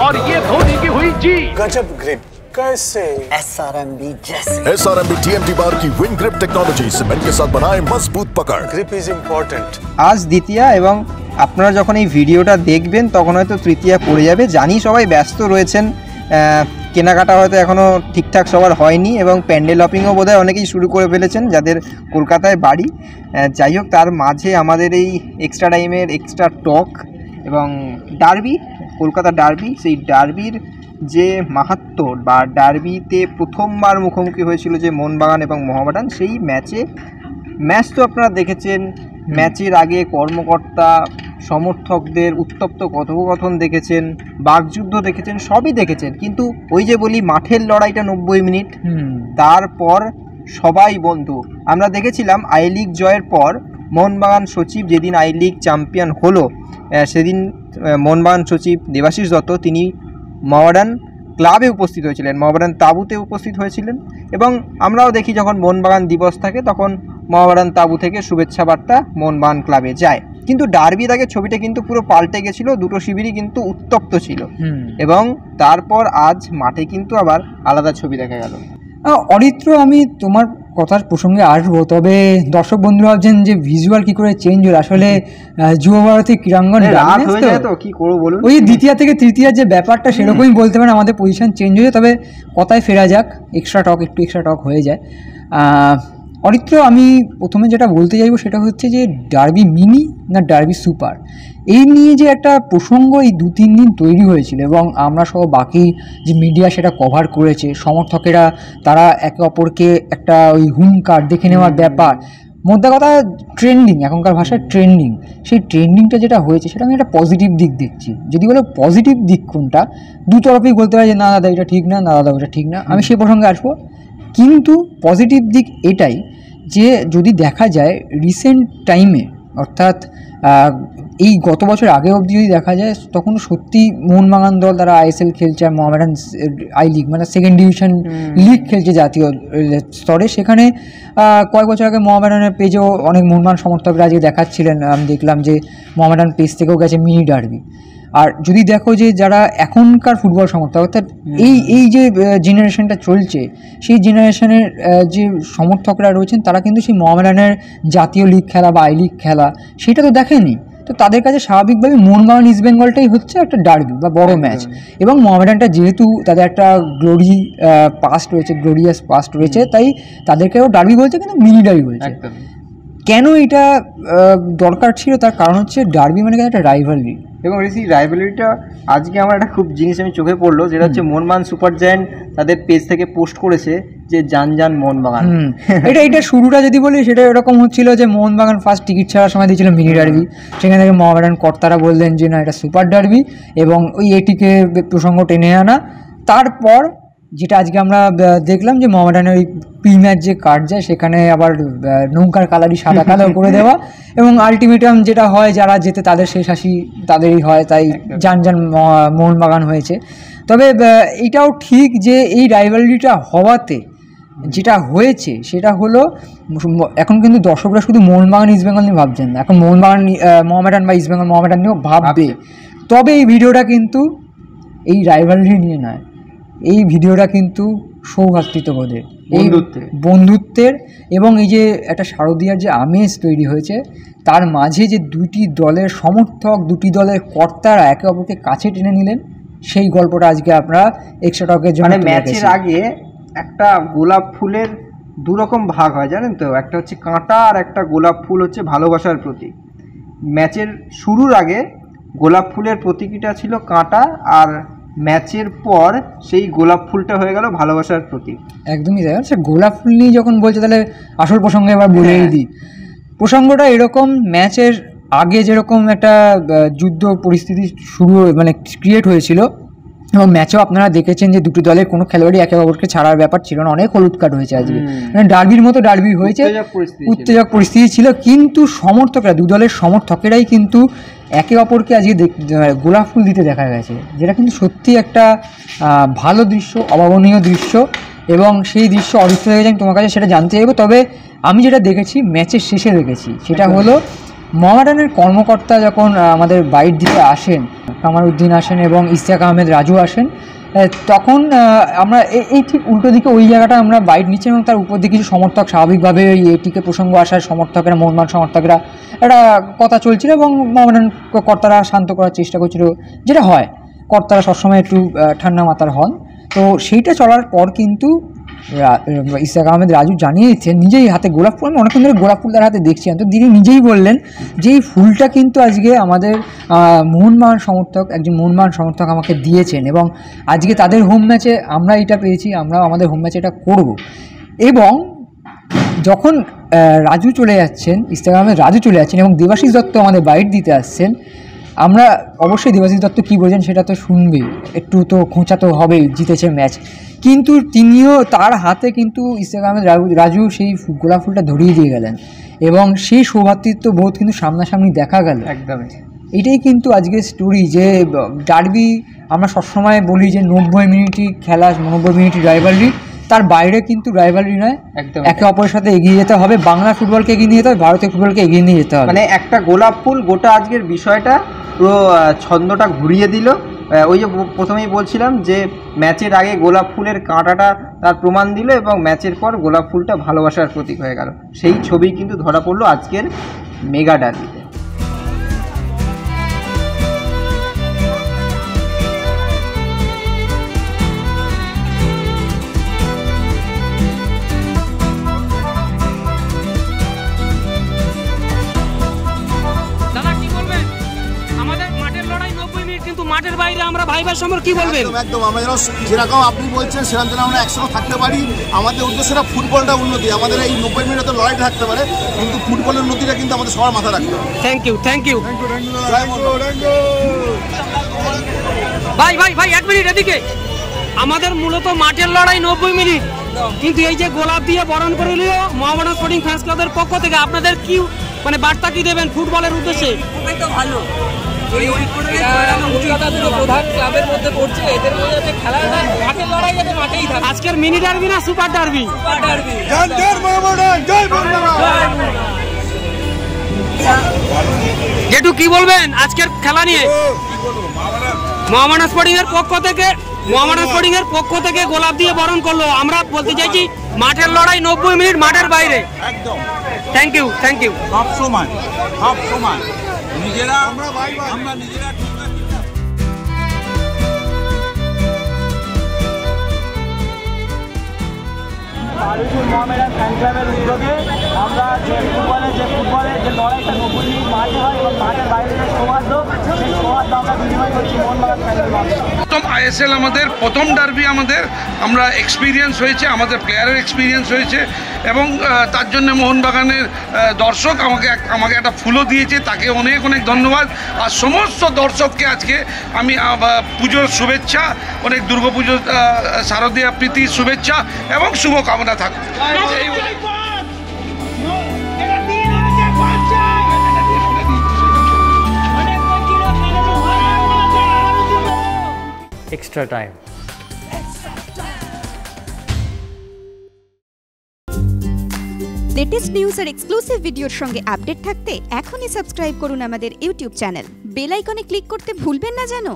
और ये धोनी की हुई जी। गजब ग्रिप कैसे? SRMB जैसे। SRMB TMT बार की विन ग्रिप टेक्नोलॉजी सीमेंट के साथ बनाए मजबूत पकड़। Grip is important. আজ দ্বিতীয়া এবং আপনারা যখন এই ভিডিওটা দেখবেন তখন হয়তো তৃতীয়া পড়ে যাবে। জানি সবাই ব্যস্ত রয়েছেন, কেনাকাটা হয়তো এখনও ঠিকঠাক সবার হয়নি এবং প্যান্ডেল হপিংও বোধহয় অনেকেই শুরু করে ফেলেছেন যাদের কলকাতায় বাড়ি। যাই হোক, তার মাঝে আমাদের এই এক্সট্রা টাইমের এক্সট্রা টক এবং ডার্বি, কলকাতা ডার্বি, সেই ডার্বির যে মাহাত্ম্য বা ডার্বিতে প্রথমবার মুখোমুখি হয়েছিল যে মোহনবাগান এবং মোহামেডান, সেই ম্যাচ তো আপনারা দেখেছেন। ম্যাচের আগে কর্মকর্তা সমর্থকদের উত্তপ্ত কথোপকথন দেখেছেন, বাকযুদ্ধ দেখেছেন, সবই দেখেছেন। কিন্তু ওই যে বলি মাঠের লড়াইটা 90 মিনিট, তারপর সবাই বন্ধু। আমরা দেখেছিলাম আই লিগ জয়ের পর মোহনবাগান সচিব যেদিন আই লিগ চ্যাম্পিয়ন হলো, সেদিন মোহনবাগান সচিব দেবাশিস দত্ত তিনি মোহামেডান ক্লাবে উপস্থিত হয়েছিলেন, মোহামেডান তাঁবুতে উপস্থিত হয়েছিলেন। এবং আমরাও দেখি যখন মোহনবাগান দিবস থাকে তখন মোহামেডান তাঁবু থেকে শুভেচ্ছা বার্তা মোহনবাগান ক্লাবে যায়। কিন্তু ডার্বির আগে ছবিটা কিন্তু পুরো পাল্টে গেছিলো, দুটো শিবিরই কিন্তু উত্তপ্ত ছিল। এবং তারপর আজ মাঠে কিন্তু আবার আলাদা ছবি দেখা গেল। অরিত্র, আমি তোমার কথার প্রসঙ্গে আসবো, তবে দর্শক বন্ধুরা ভাবছেন যে ভিজুয়াল কি করে চেঞ্জ হলো। আসলে যুব ভারতী ক্রীড়াঙ্গন তো কি করবো বলুন, ওই দ্বিতীয় থেকে তৃতীয় যে ব্যাপারটা সেরকমই বলতে পারেন, আমাদের পজিশন চেঞ্জ হয়েছে। তবে কথায় ফেরা যাক, একটু এক্সট্রা টক হয়ে যায়। অরিত্র, আমি প্রথমে যেটা বলতে চাইবো সেটা হচ্ছে যে ডার্বি মিনি না ডার্বি সুপার, এই নিয়ে যে একটা প্রসঙ্গ এই 2-3 দিন তৈরি হয়েছিল এবং আমরা সহ বাকি যে মিডিয়া সেটা কভার করেছে, সমর্থকেরা তারা একে অপরকে একটা ওই হুঙ্কার দেখে নেওয়ার ব্যাপার, মোদ্দা কথা ট্রেন্ডিং, এখনকার ভাষায় ট্রেন্ডিং, সেই ট্রেন্ডিংটা যেটা হয়েছে সেটা আমি একটা পজিটিভ দিক দেখছি। যদি বলো পজিটিভ দিক কোনটা, দু তরফেই বলতে পারি যে না দাদা এটা ঠিক না, না দাদা ওটা ঠিক না, আমি সেই প্রসঙ্গে আসবো। কিন্তু পজিটিভ দিক এটাই যে যদি দেখা যায় রিসেন্ট টাইমে, অর্থাৎ এই গত বছর আগে অবধি যদি দেখা যায়, তখন সত্যি মোহনবাগান দল তারা ISL খেলছে আর মোহামেডান আই লিগ মানে সেকেন্ড ডিভিশন লিগ খেলছে জাতীয় স্তরে। সেখানে কয়েক বছর আগে মোহামেডানের পেজেও অনেক মোহনবাগান সমর্থকরা আজকে দেখাচ্ছিলেন, আমি দেখলাম যে মোহামেডান পেজ থেকেও গেছে মিনি ডার্বি। আর যদি দেখো যে যারা এখনকার ফুটবল সমর্থক, অর্থাৎ এই যে জেনারেশনটা চলছে, সেই জেনারেশনের যে সমর্থকরা রয়েছেন তারা কিন্তু সেই মোহামেডানের জাতীয় লিগ খেলা বা আই লিগ খেলা সেটা তো দেখেনি। তো তাদের কাছে স্বাভাবিকভাবে মোহনবাগান ইস্ট বেঙ্গলটাই হচ্ছে একটা ডার্বি বা বড় ম্যাচ। এবং মোহামেডানটা যেহেতু তাদের একটা গ্লোরিয়াস পাস্ট রয়েছে, তাই তাদেরকেও ডার্বি বলছে, কিন্তু মিনি ডার্বি বলছে। কেন এটা দরকার ছিল, তার কারণ হচ্ছে ডার্বি মানে একটা রাইভালরি। এবং এই রাইভালরিটা আজকে আমার একটা খুব জিনিস আমি চোখে পড়লো, যেটা হচ্ছে মোহনবাগান সুপার জায়ান্ট তাদের পেজ থেকে পোস্ট করেছে যে জান মোহনবাগান। এটা শুরুটা যদি বলি সেটা এরকম হচ্ছিল যে মোহনবাগান ফার্স্ট টিকিট ছাড়ার সময় দিয়েছিল মিনি ডার্বি, সেখান থেকে মোহামেডান কর্তারা বললেন যে না এটা সুপার ডার্বি এবং ওই এটিকে প্রসঙ্গ টেনে আনা। তারপর যেটা আজকে আমরা দেখলাম যে মোহামেডানের ওই প্রি ম্যাচ যে কার্ড যায় সেখানে আবার নৌকার কালারই সাদা কালার করে দেওয়া এবং আলটিমেটাম যেটা হয় যারা যেতে তাদের শেষ হাসি তাদেরই হয়, তাই জান মোহনবাগান হয়েছে। তবে এটাও ঠিক যে এই রাইভালরিটা হওয়াতে যেটা হয়েছে সেটা হলো এখন কিন্তু দর্শকরা শুধু মোহনবাগান ইস্ট বেঙ্গল নিয়ে ভাবছেন না, এখন মোহামেডান বা ইস্ট বেঙ্গল মোহামেডান নিয়েও ভাববে। তবে এই ভিডিওটা কিন্তু এই রাইভালরি নিয়ে নয়, এই ভিডিওটা কিন্তু সৌভ্রাতৃত্ববোধের, বন্ধুত্বের এবং এই যে একটা শারদীয়ার যে আমেজ তৈরি হয়েছে তার মাঝে যে দুটি দলের সমর্থক, দুটি দলের কর্তারা একে অপরকে কাছে টেনে নিলেন, সেই গল্পটা আজকে আপনারা এক্সট্রা টকের জন্য। মানে ম্যাচের আগে একটা গোলাপ ফুলের দুরকম ভাগ হয় জানেন তো, একটা হচ্ছে কাঁটা আর একটা গোলাপ ফুল হচ্ছে ভালোবাসার প্রতীক। ম্যাচের শুরুর আগে গোলাপ ফুলের প্রতীকটা ছিল কাঁটা, আর ম্যাচের পর সেই গোলাপ ফুলটা হয়ে গেল ভালোবাসার প্রতীক। একদমই তাই। আচ্ছা, গোলাপ ফুল নিয়ে যখন বলছে তাহলে আসল প্রসঙ্গে এবার বলেই দিই। প্রসঙ্গটা এরকম, ম্যাচের আগে যেরকম একটা যুদ্ধ পরিস্থিতি ক্রিয়েট হয়েছিল এবং ম্যাচেও আপনারা দেখেছেন যে দুটি দলের কোনো খেলোয়াড়ই একে অপরকে ছাড়ার ব্যাপার ছিল না, অনেক হলুদ কার্ড হয়েছে আজকে, মানে ডার্বির মতো ডার্বি হয়েছে, উত্তেজক পরিস্থিতি ছিল। কিন্তু সমর্থকরা, দু দলের সমর্থকেরাই কিন্তু একে অপরকে আজকে গোলাপ ফুল দিতে দেখা গেছে, যেটা কিন্তু সত্যি একটা ভালো দৃশ্য, অভাবনীয় দৃশ্য। এবং সেই দৃশ্য অরিত্র দেখে যাই তোমার কাছে সেটা জানতে চাইবো। তবে আমি যেটা দেখেছি ম্যাচের শেষে দেখেছি সেটা হলো মোহামেডানের কর্মকর্তা যখন আমাদের বাইট দিতে আসেন, কামারউদ্দিন আসেন এবং ইশতিয়াক আহমেদ রাজু আসেন, তখন আমরা এই ঠিক উল্টো দিকে ওই জায়গাটা আমরা বাইট নিচ্ছি এবং তার উপর দিয়ে কিছু সমর্থক স্বাভাবিকভাবে ওই এটিকে প্রসঙ্গ আসার সমর্থকেরা, মোহনবাগান সমর্থকরা একটা কথা চলছিল এবং মোহামেডান কর্তারা শান্ত করার চেষ্টা করছিল, যেটা হয় কর্তারা সবসময় একটু ঠান্ডা মাথার হন। তো সেইটা চলার পর কিন্তু ইশতিয়াক আহমেদ রাজু জানিয়ে দিচ্ছেন নিজেই হাতে গোলাপ ফুল, আমি অনেকক্ষণ ধরে গোলাপ ফুল তার হাতে দেখছি, তো তিনি নিজেই বললেন যে এই ফুলটা কিন্তু আজকে আমাদের মোহনবাগান সমর্থক, একজন মোহনবাগান সমর্থক আমাকে দিয়েছেন এবং আজকে তাদের হোম ম্যাচে আমরা এটা পেয়েছি, আমরা আমাদের হোম ম্যাচে এটা করব। এবং যখন রাজু চলে যাচ্ছেন, ইশতিয়াক আহমেদ রাজু চলে যাচ্ছেন এবং দেবাশিস দত্ত আমাদের বাইট দিতে আসছেন, আমরা অবশ্যই দেবাশিস দত্ত কী বলছেন সেটা তো শুনবেই, একটু তো খোঁচা তো হবেই, জিতেছে ম্যাচ, কিন্তু তিনিও তার হাতে কিন্তু ইশতিয়াক আহমেদ রাজু সেই গোলাপ ফুলটা ধরিয়ে দিয়ে গেলেন এবং সেই সৌভাতৃত্ব বোধ কিন্তু সামনাসামনি দেখা গেল। একদমই এটাই কিন্তু আজকের স্টোরি, যে ডার্বি আমরা সবসময় বলি যে 90 মিনিটই খেলা, 90 মিনিটই রাইভালরি, তার বাইরে কিন্তু রাইভালরি নয়, একদম একে অপরের সাথে এগিয়ে যেতে হবে, বাংলা ফুটবলকে এগিয়ে নিয়ে যেতে হবে, ভারতীয় ফুটবলকে এগিয়ে নিয়ে যেতে হবে। মানে একটা গোলাপ ফুল গোটা আজকের বিষয়টা পুরো ছন্দটা ঘুরিয়ে দিল। ওই যে প্রথমেই বলছিলাম যে ম্যাচের আগে গোলাপ ফুলের কাঁটাটা তার প্রমাণ দিল এবং ম্যাচের পর গোলাপ ফুলটা ভালোবাসার প্রতীক হয়ে গেল। সেই ছবি কিন্তু ধরা পড়লো আজকের মেগা ডার্বিতে। মাঠের বাইরে আমরা ভাই ভাই সম্পর্কে কি বলবেন? একদম আমরা যেরকম আপনি বলছেন সেরকম যেন আমরা একসঙ্গে থাকতে পারি। আমাদের উদ্দেশ্যটা ফুটবলটা উন্নতি, আমাদের এই 90 মিনিটে লড়াই থাকতে পারে, কিন্তু ফুটবলের উন্নতিটা কিন্তু আমাদের সবার মাথা রাখতে হবে। থ্যাংক ইউ ভাই ভাই ভাই, এক মিনিট এদিকে। আমাদের মূলত মাঠের লড়াই 90 মিনিট, কিন্তু এই যে গোলাপ দিয়ে বরণ করে নিল মোহামেডান স্পোর্টিং ফ্যান্স ক্লাবের পক্ষ থেকে, আপনাদের কি মানে বার্তা কি দেবেন ফুটবলের উদ্দেশ্যে? ভালো প্রধান ক্লাবের মধ্যে পড়ছে, এদের মধ্যে যে খেলা মাঠের লড়াই যাতে মাঠেই থাকে। আজকের মিনি ডার্বি না সুপার ডার্বি? যেটু কি বলবেন আজকের খেলা নিয়ে? মোহামেডান স্পোর্টিং এর পক্ষ থেকে গোলাপ দিয়ে বরণ করলো। আমরা বলতে চাইছি মাঠের লড়াই 90 মিনিট মাঠের বাইরে। একদম থ্যাংক ইউ সব সময় নিজেরা আমরা নিজেরা মোহামেডান ফ্যান ক্লাবের উদ্যোগে আমরা যে ফুটবলের যে লড়াইটা 90 মিনিট মাঠে হয় এবং মাঠের বাইরে যে সৌহার্দ্য, সেই সৌহার্দ্য আমরা বিনিময় করছি মোহনবাগান ফ্যানের মাধ্যমে। প্রথম আইএসএল আমাদের প্রথম ডার্বি, আমরা এক্সপিরিয়েন্স হয়েছে, আমাদের প্লেয়ারের এক্সপিরিয়েন্স হয়েছে এবং তার জন্য মোহনবাগানের দর্শক আমাকে একটা ফুলও দিয়েছে, তাকে অনেক অনেক ধন্যবাদ। আর সমস্ত দর্শককে আজকে আমি পুজোর শুভেচ্ছা, অনেক দুর্গাপুজোর শারদীয়া প্রীতির শুভেচ্ছা এবং শুভকামনা থাকবে। Extra time. লেটেস্ট নিউজ আর এক্সক্লুসিভ ভিডিওর সঙ্গে আপডেট থাকতে এখনই সাবস্ক্রাইব করুন আমাদের ইউটিউব চ্যানেল। বেল আইকনে ক্লিক করতে ভুলবেন না যেন।